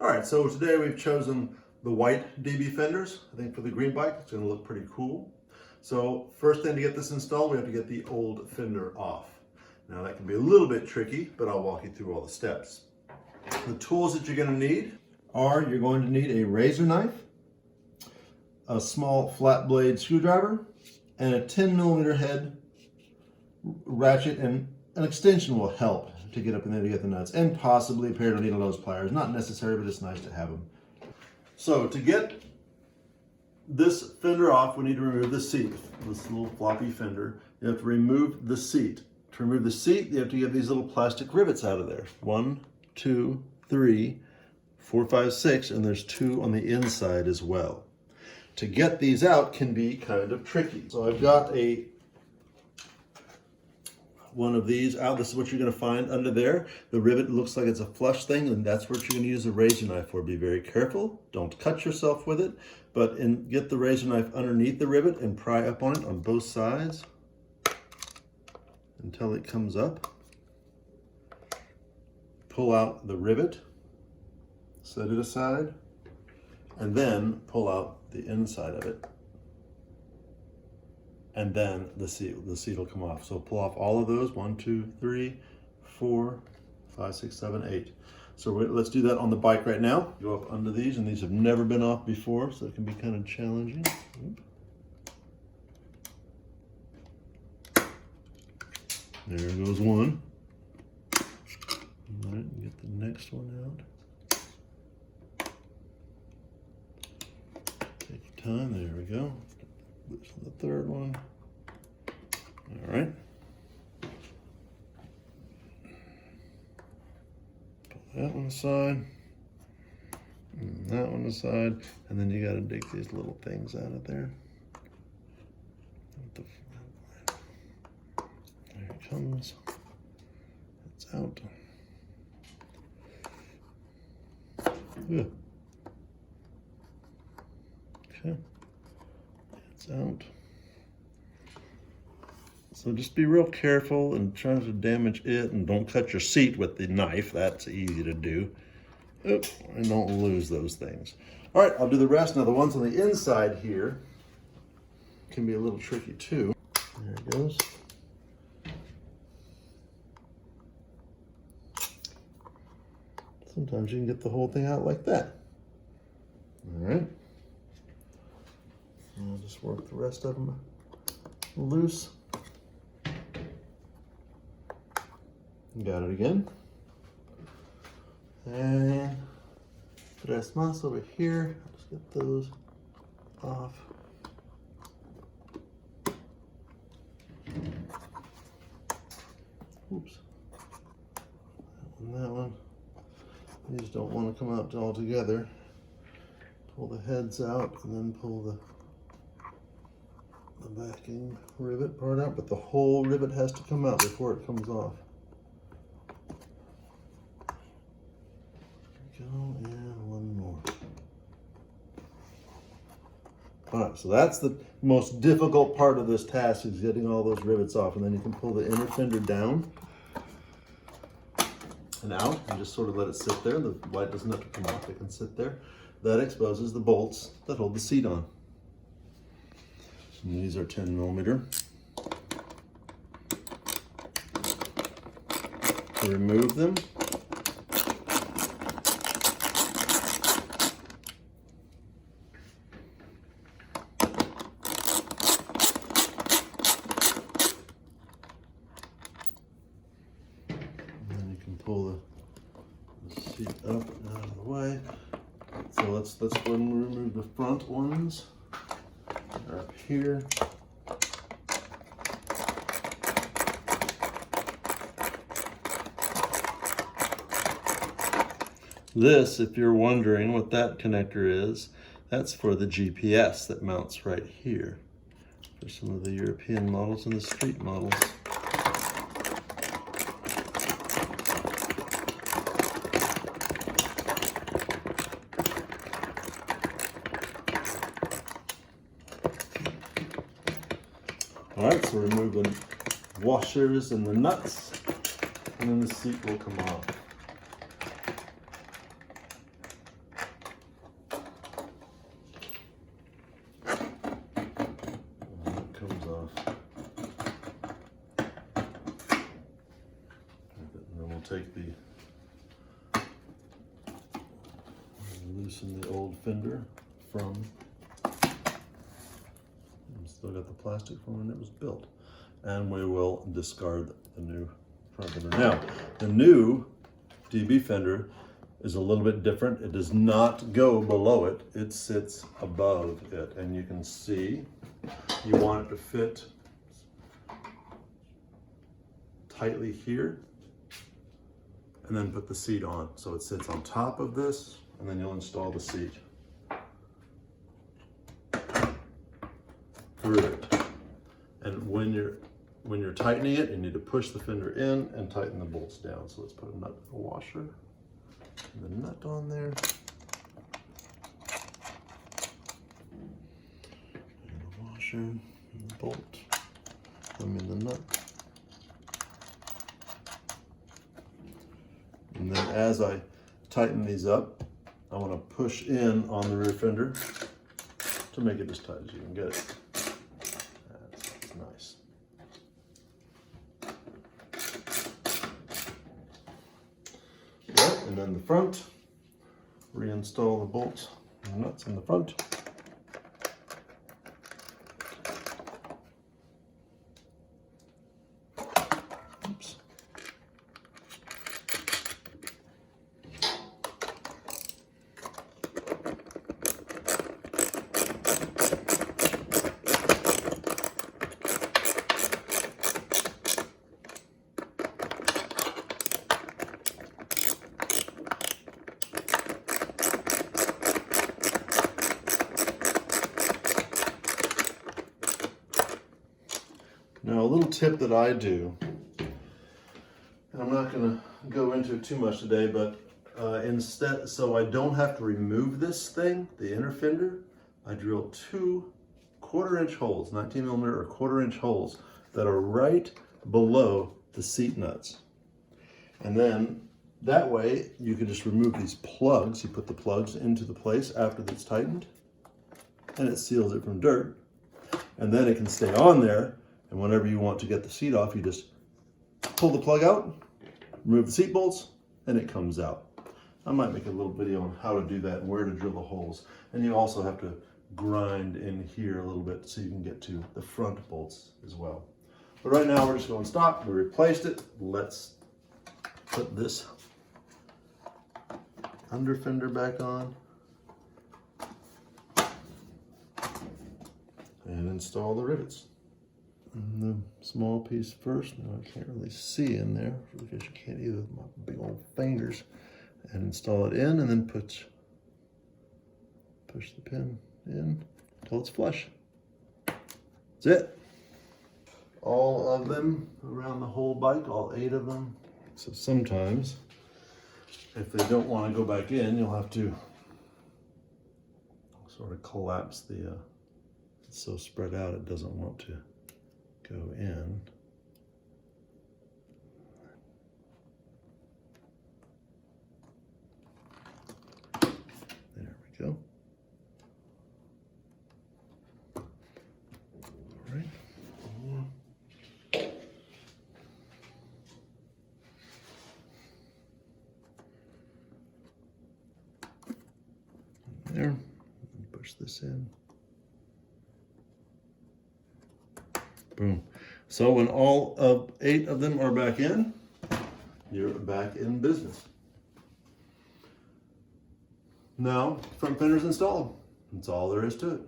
All right, so today we've chosen the white DB fenders. I think for the green bike, it's gonna look pretty cool. So first thing to get this installed, we have to get the old fender off. Now that can be a little bit tricky, but I'll walk you through all the steps. The tools that you're gonna need are, you're going to need a razor knife, a small flat blade screwdriver, and a 10mm head ratchet, and an extension will help to get up in there to get the nuts, and possibly a pair of needle nose pliers. Not necessary, but it's nice to have them. So to get this fender off, we need to remove the seat, this little floppy fender. You have to remove the seat. To remove the seat, you have to get these little plastic rivets out of there. 1, 2, 3, 4, 5, 6, and there's 2 on the inside as well. To get these out can be kind of tricky. So I've got one of these out. This is what you're going to find under there. The rivet looks like it's a flush thing, and that's what you're going to use a razor knife for. Be very careful. Don't cut yourself with it, but get the razor knife underneath the rivet and pry up on it on both sides until it comes up. Pull out the rivet, set it aside, and then pull out the inside of it. And then the seat will come off. So pull off all of those. 1, 2, 3, 4, 5, 6, 7, 8. So let's do that on the bike right now. Go up under these, and these have never been off before, so it can be kind of challenging. There goes one. All right, get the next one out. Take your time. There we go. Loosen the third one. All right. Pull that one aside. And that one aside. And then you got to dig these little things out of there. There it comes. It's out. Yeah. Okay. It's out. So just be real careful and try not to damage it, and don't cut your seat with the knife. That's easy to do. Oop, and don't lose those things. All right, I'll do the rest. Now the ones on the inside here can be a little tricky too. There it goes. Sometimes you can get the whole thing out like that. All right. I'll just work the rest of them loose. Got it again. And tres más over here. I'll just get those off. Oops. That one. These don't want to come out all together. Pull the heads out and then pull the backing rivet part out, but the whole rivet has to come out before it comes off. There we go, and one more. All right, so that's the most difficult part of this task, is getting all those rivets off, and then you can pull the inner fender down and out and just sort of let it sit there. The light doesn't have to come off, it can sit there. That exposes the bolts that hold the seat on. And these are 10mm. To remove them, and then you can pull the seat up and out of the way. So let's go ahead and remove the front ones. They're up here. This, if you're wondering what that connector is, that's for the GPS that mounts right here for some of the European models and the street models. All right, so remove the washers and the nuts, and then the seat will come off. take loosen the old fender from, still got the plastic from when it was built, and we will discard the new front fender. Now, the new DB fender is a little bit different. It does not go below it, it sits above it, and you can see you want it to fit tightly here, and then put the seat on. So it sits on top of this, and then you'll install the seat through it. And when you're tightening it, you need to push the fender in and tighten the bolts down. So let's put a nut, a washer, and the nut on there. And the washer, and the bolt, the nut. And then as I tighten these up, I want to push in on the rear fender to make it as tight as you can get it. That's nice. Right, and then the front, reinstall the bolts and nuts in the front. Oops. Now, a little tip that I do, and I'm not going to go into it too much today, but instead, so I don't have to remove this thing, the inner fender, I drill 2 1/4-inch holes, 19mm or 1/4-inch holes that are right below the seat nuts. And then that way you can just remove these plugs. You put the plugs into the place after it's tightened, and it seals it from dirt. And then it can stay on there. And whenever you want to get the seat off, you just pull the plug out, remove the seat bolts, and it comes out. I might make a little video on how to do that and where to drill the holes. And you also have to grind in here a little bit so you can get to the front bolts as well. But right now we're just going stock. We replaced it. Let's put this under fender back on and install the rivets. The small piece first. Now I can't really see in there because you can't either with my big old fingers. And install it in, and then push the pin in until it's flush. That's it. All of them around the whole bike, all 8 of them. So sometimes, if they don't want to go back in, you'll have to sort of collapse the. It's so spread out, it doesn't want to go in. There we go. All right. There. Push this in. Boom. So when all of 8 of them are back in, you're back in business. Now, front fender's installed. That's all there is to it.